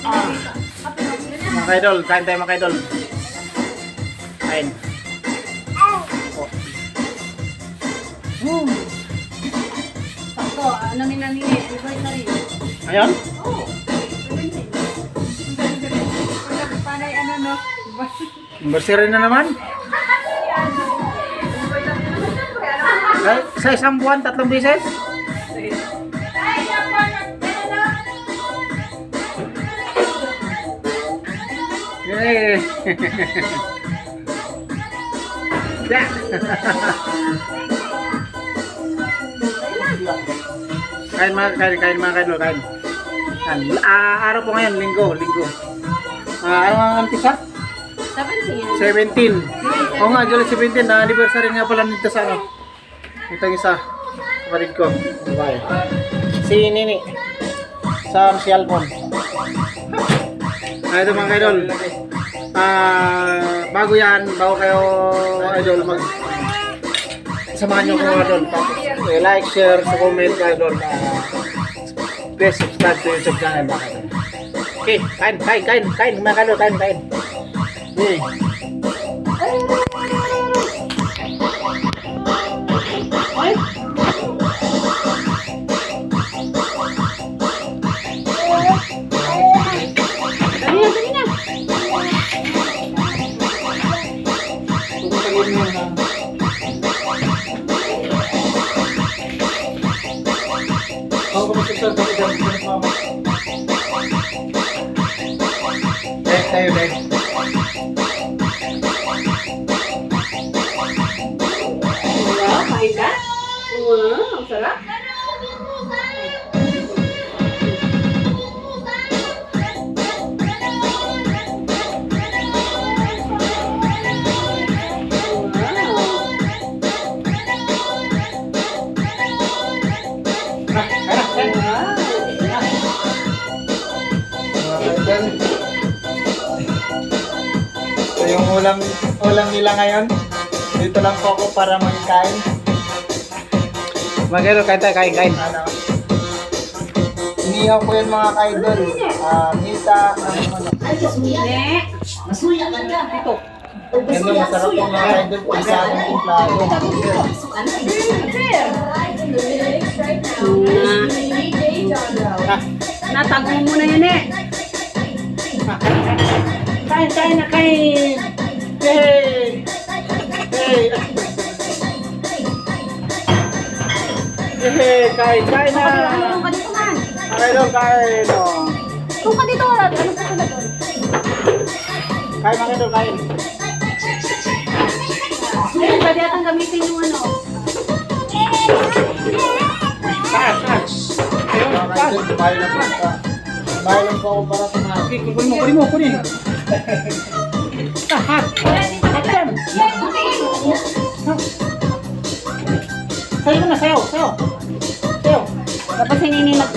Mga kaidol, kain tayo mga kaidol. Kain. Sakto, ano nila nila, ibay na rin. Ayan? Oo. Panay ano no? Anniversary na naman. Sa isang buwan, 3 beses. Yay! Yeah. Kain mga kaidol, kain. Araw po ngayon, linggo. Ano ang pizza? 17. Oo nga, July 17 na anniversary nga pala nito sa ano. Itong isa, kapatid ko. Bye. Si Nini. Si Alpon. Ito mga kaidol. Bago kayo idol samahan nyo ko idol. Like, share, comment idol. Please subscribe to YouTube channel mga kaidol. Okay, kain mga kaidol, kain. Okay. Dali na. Wow, kain ka? Wow, ang sarap. So yung ulam nila ngayon, dito lang po ako para magkain. Magkano kain. Inihaw ko yun mga kaidol. Mita, ano. Masuya ka na. Ito. Yan yung masarap yung mga kaidol. Isa akong timplado. Natago mo muna yun eh. Kain na kain! Hey! Hey, kain na! Ano ka dito man? Kain o! Kung ka dito wala, ano ka sila doon? Kain! Ayun, pwede atang gamitin yung ano. Saan? Kumain lang po ako para kumain. Kunin. Hot yan! Sayo na, sayo! Tapos hinininag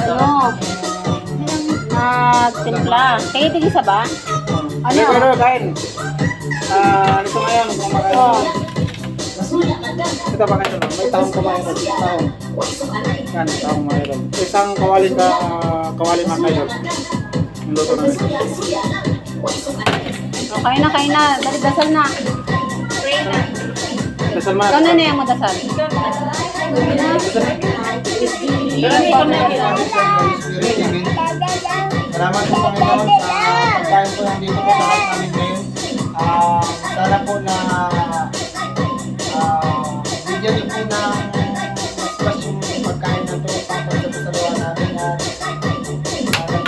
nagtimpla. Kaya tigisa ba? Ano? Pero kain. Ito ngayon, kumakain. Ito pa kayo lang. May taong kumain. Taong. Yan, taong mayroon. Isang kawali mga kayo. Yung luto namin. Kain na. Dali, dasal na. Dasal mga. Ikaw na na yung madasal. Salamat po Panginoon sa pagkain po nandito po sa lahat namin ngayon. Sana po na bigyan niyo po ng mas yung pagkain na ito para sa kasaluhan namin at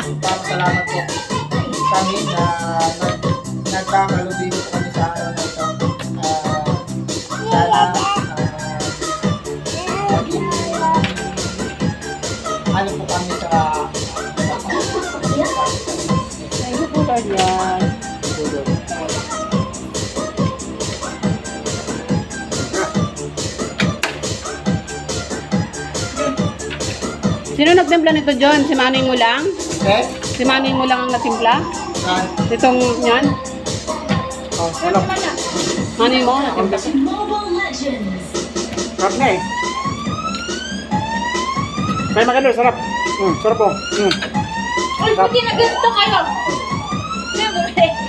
nagpapasalamat po kami na nagkakalubin po kami sa araw na ito. Sana maging ano po kami sa Thank you po, Lord, yan. Sino nagtimpla nito, John? Si Manning mo lang? eh? Si Manning mo lang ang natimpla? Saan? Itong yan? Oh, wala. Manning mo natimpla? Sarap na eh. Kaya maganda, sarap. Sarap po. Uy, buti na ganito kayo.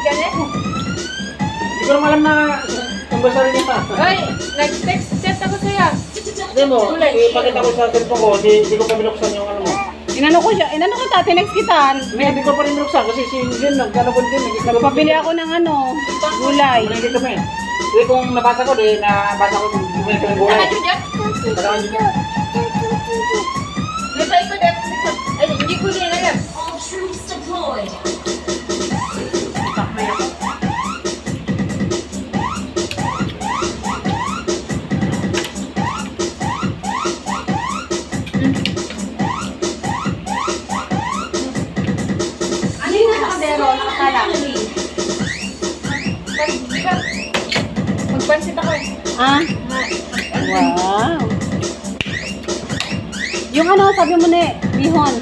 Ganito. Hindi ko naman alam na anniversary niya pa. Uy, nag-text ako sa'yo. Hindi mo, ipakita ko sa cellphone ko, hindi ko pa binuksan yung ano mo. Inano kita, tinext kita. Hindi ko pa rin binuksan kasi si Jun, nagkano ko din, nagkano Papili ako ng gulay. Hindi kami. Hindi kung nabasa ko, nabasa ko yung bumili ko ng gulay. Parang yun yan. Hindi ko din alam. All troops deployed. Ano yung nasa kadero? Nakasala. Magpansit ako eh. Ah? Wow. Yung ano, sabi mo na bihon.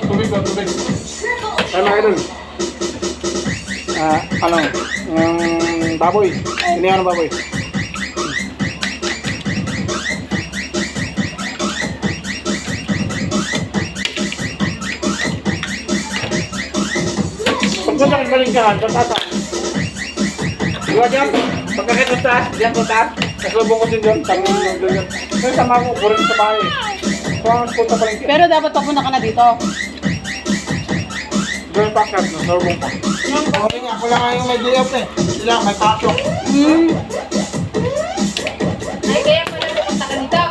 Tubig. Kaya mga idol. Baboy. Inihaw ng baboy. Pagpunta ka balingkahan, sa tata. Diba dyan? Pagkakit ng taas, diyan ko taas. Kasalubong ko din doon, tanong yung doon. Pero sama ko, burin sa bahay. So, ang punta balingkahan. Pero dapat papunta ka na dito. Doon pakat, no? Salubong pa. Sabi nga, ako lang yung may day off eh. Sila, may pasok. Ay, kaya pala napunta ka dito.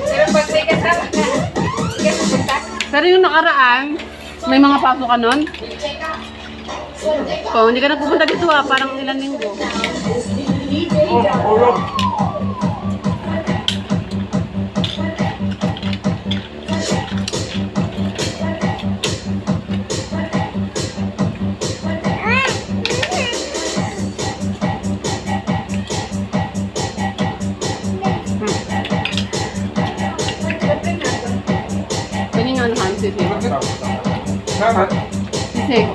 Pero pag may kasama ka, hindi ka napunta. Pero yung nakaraan, may mga pasok ka nun? Oh, hindi ka na pupunta dito ah, parang ilang linggo. Oh, ulog. Ganyan yung ano, sisig. Salamat. Sisig.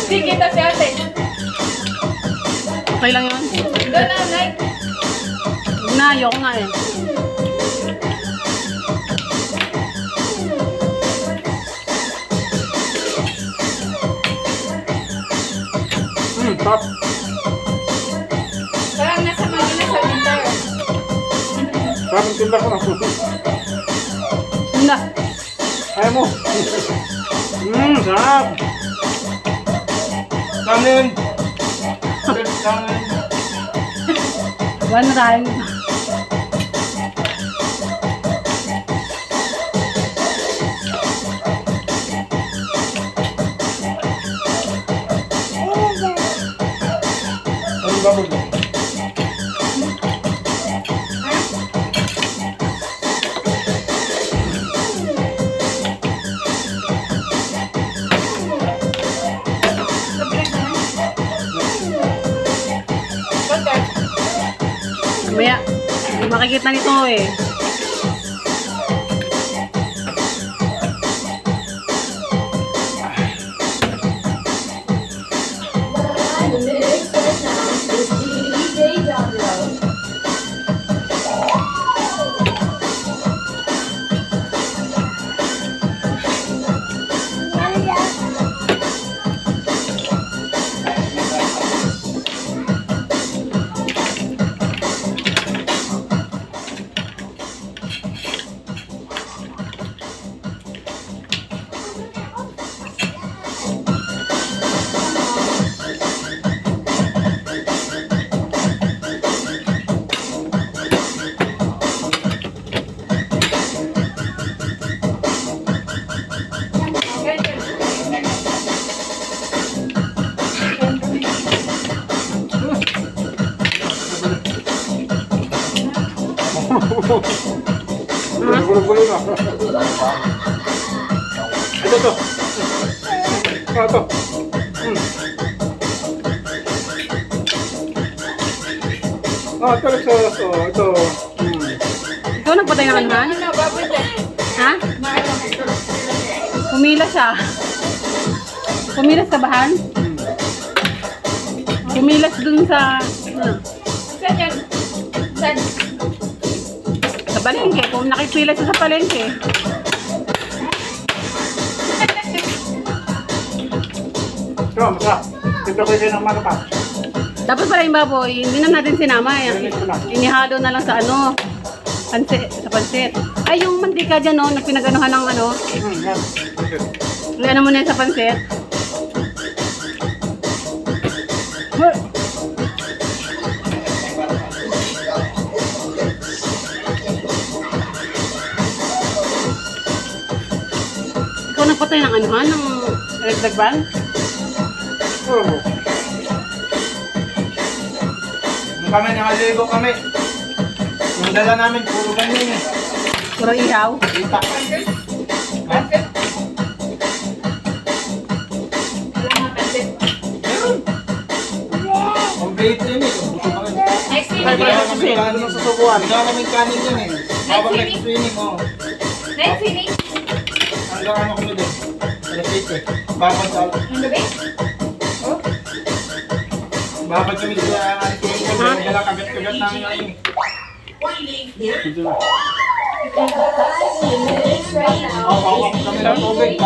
Hindi kita si ate. Okay lang yun? Doon na, Nay. Na, ayoko nga eh. Top. Parang nasa Manila sa winter. Parang tinda ko na. Na. Ayaw mo. Sarap. Kanin. Kanin. One ride. Anong baboy mo? Mamaya, hindi makikita nito eh. Gulo-gulo na. Ito. Ito. Ito sauce. Ito. Ikaw nagpatay ng anuhan? Ano, baboy dyan. Ha? Kumilas siya. Kumilas ka bahan? Kumilas dun sa... Saan yan? Saan? Sa palengke. Kung nakipila siya sa palengke. Ito, masarap. Ito ko yung mga pa. Tapos pala yung baboy, hindi na natin sinama. Inihalo na lang sa ano. Sa pansit. Ay, yung mantika dyan, no, na pinaganuhan ng ano. Yan. Ano mo na yun sa pansit. Ikaw nagpatay ng anuhan, ng electric fan? Nung kami, nakaligo kami. Yung dala namin, puro ganyan eh. Puro ihaw. Kita. Ha? Wala nga pansit. Meron. Complete yun eh. Busog kami. Next Ay, week. wala kami kanin ng susubuan. Wala kami kanin yun eh. Habang next training, oh. Next week. Hanggang ano kami din. Alas 8 eh. Babad sa... Ang gabi? Oh? Babad kami sa training. Dala kagat-kagat namin ngayon. Dito na. Minutes right now. Kami ng tubig.